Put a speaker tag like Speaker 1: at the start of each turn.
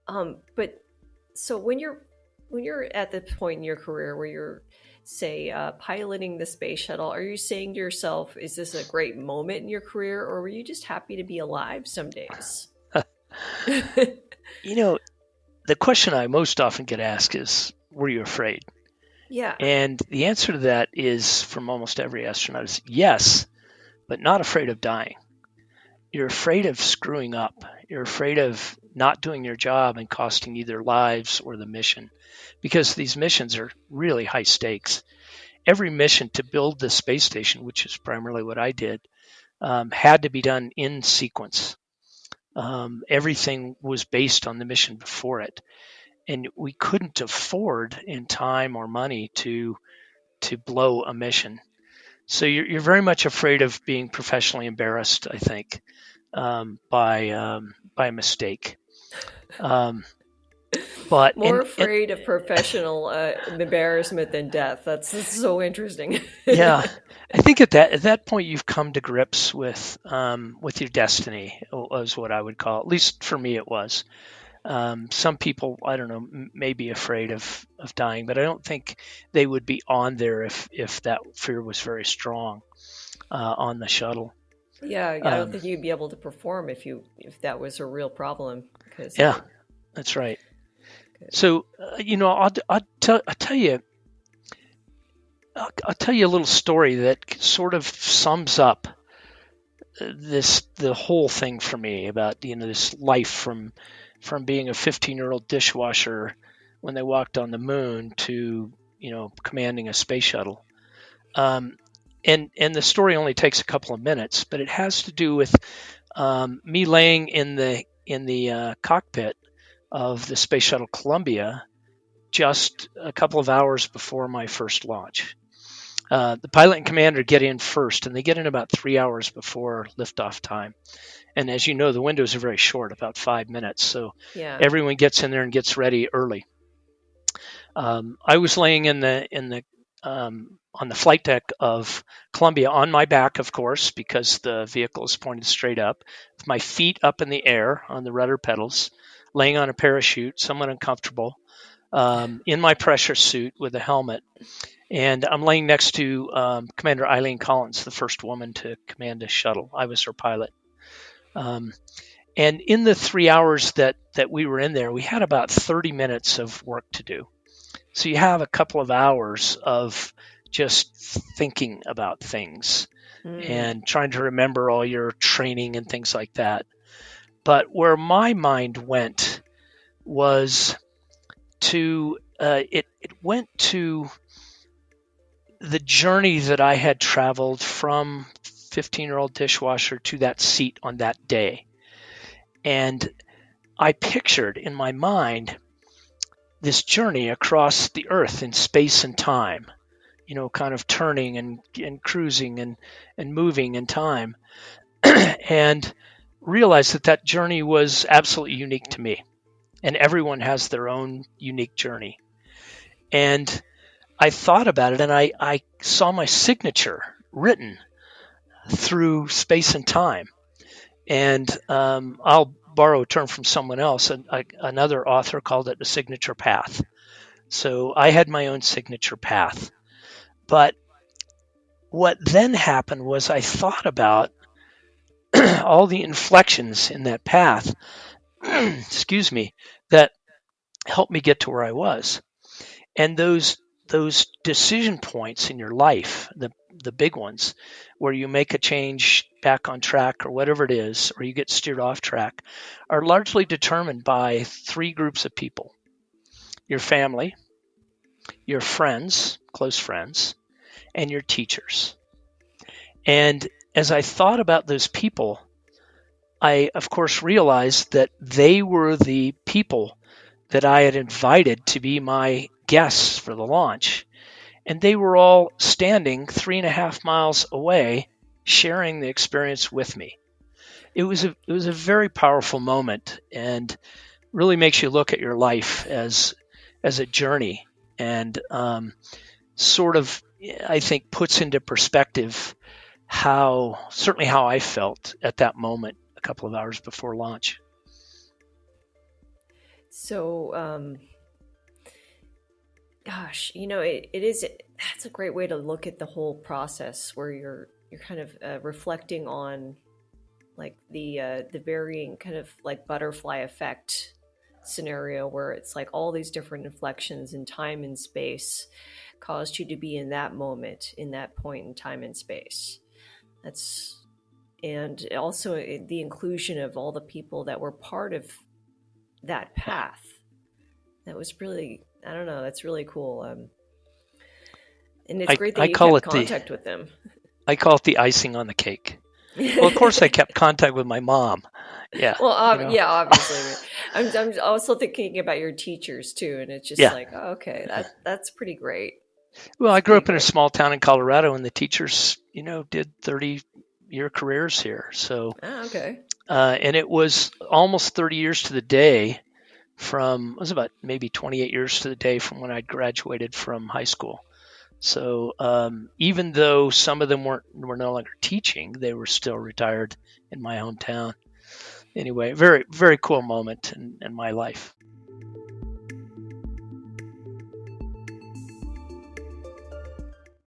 Speaker 1: But so when you're at the point in your career where you're, say, piloting the space shuttle, are you saying to yourself, "Is this a great moment in your career," or were you just happy to be alive some days?
Speaker 2: You know, the question I most often get asked is, were you afraid?
Speaker 1: Yeah.
Speaker 2: And the answer to that is from almost every astronaut is yes, but not afraid of dying. You're afraid of screwing up. You're afraid of not doing your job and costing either lives or the mission because these missions are really high stakes. Every mission to build the space station, which is primarily what I did, had to be done in sequence. Everything was based on the mission before it, and we couldn't afford in time or money to blow a mission. So you're very much afraid of being professionally embarrassed, I think, by a mistake. Um, but
Speaker 1: More afraid of professional embarrassment than death. That's so interesting.
Speaker 2: yeah, I think at that point you've come to grips with your destiny, is what I would call it. At least for me, it was. Some people, I don't know, may be afraid of dying, but I don't think they would be on there if that fear was very strong on the shuttle.
Speaker 1: Yeah, I don't
Speaker 2: Um,
Speaker 1: think you'd be able to perform if that was a real problem because
Speaker 2: yeah, that's right.
Speaker 1: 'cause-
Speaker 2: So I'll tell you a little story that sort of sums up the whole thing for me about this life from being a 15-year-old dishwasher when they walked on the moon to commanding a space shuttle. Um, and the story only takes a couple of minutes, but it has to do with me laying in the cockpit of the space shuttle Columbia just a couple of hours before my first launch. The pilot and commander get in first, and they get in about 3 hours before liftoff time. And as you know, the windows are very short, about 5 minutes. So
Speaker 1: yeah.
Speaker 2: everyone gets in there and gets ready early. I was laying on the flight deck of Columbia on my back, of course, because the vehicle is pointed straight up, with my feet up in the air on the rudder pedals, laying on a parachute, somewhat uncomfortable, in my pressure suit with a helmet. And I'm laying next to Commander Eileen Collins, the first woman to command a shuttle. I was her pilot. Um, and in the 3 hours that we were in there, we had about 30 minutes of work to do. So you have a couple of hours of just thinking about things
Speaker 1: Mm.
Speaker 2: and trying to remember all your training and things like that. But where my mind went was it went to the journey that I had traveled from 15-year-old dishwasher to that seat on that day. And I pictured in my mind this journey across the earth in space and time, kind of turning and cruising and moving in time, and realized that journey was absolutely unique to me. And everyone has their own unique journey. And I thought about it and I saw my signature written through space and time. And I'll borrow a term from someone else, and another author called it a signature path. So I had my own signature path. But what then happened was I thought about all the inflections in that path, excuse me, that helped me get to where I was. And those decision points in your life, the big ones, where you make a change back on track or whatever it is, or you get steered off track, are largely determined by three groups of people: your family, your friends, close friends, and your teachers. And as I thought about those people, I of course realized that they were the people that I had invited to be my guests for the launch. And they were all standing 3.5 miles away, sharing the experience with me. It was a very powerful moment, and really makes you look at your life as a journey, and sort of, I think, puts into perspective certainly how I felt at that moment a couple of hours before launch.
Speaker 1: So, gosh, it is. That's a great way to look at the whole process, where you're kind of reflecting on like the varying kind of like butterfly effect scenario, where it's like all these different inflections in time and space caused you to be in that moment, in that point in time and space. That's and also the inclusion of all the people that were part of that
Speaker 2: Yeah.
Speaker 1: path. That was really, I don't know, that's really cool. And it's
Speaker 2: I,
Speaker 1: great that
Speaker 2: I
Speaker 1: you
Speaker 2: call
Speaker 1: kept
Speaker 2: it the
Speaker 1: contact with them.
Speaker 2: I call it the icing on the cake. Well, of course, I kept contact with my mom. Yeah,
Speaker 1: Well,
Speaker 2: you know.
Speaker 1: yeah, obviously, but I'm also thinking about your teachers too, and it's just
Speaker 2: Yeah.
Speaker 1: like, oh, okay, that's pretty great.
Speaker 2: Well,
Speaker 1: It's
Speaker 2: I grew
Speaker 1: pretty
Speaker 2: up in a
Speaker 1: great.
Speaker 2: small town in Colorado, and the teachers, did 30-year careers here. So,
Speaker 1: Ah, okay.
Speaker 2: and it was almost 30 years to the day from, it was about maybe 28 years to the day from when I graduated from high school. So, even though some of them were no longer teaching, they were still retired in my hometown. Anyway, very, very cool moment in my life.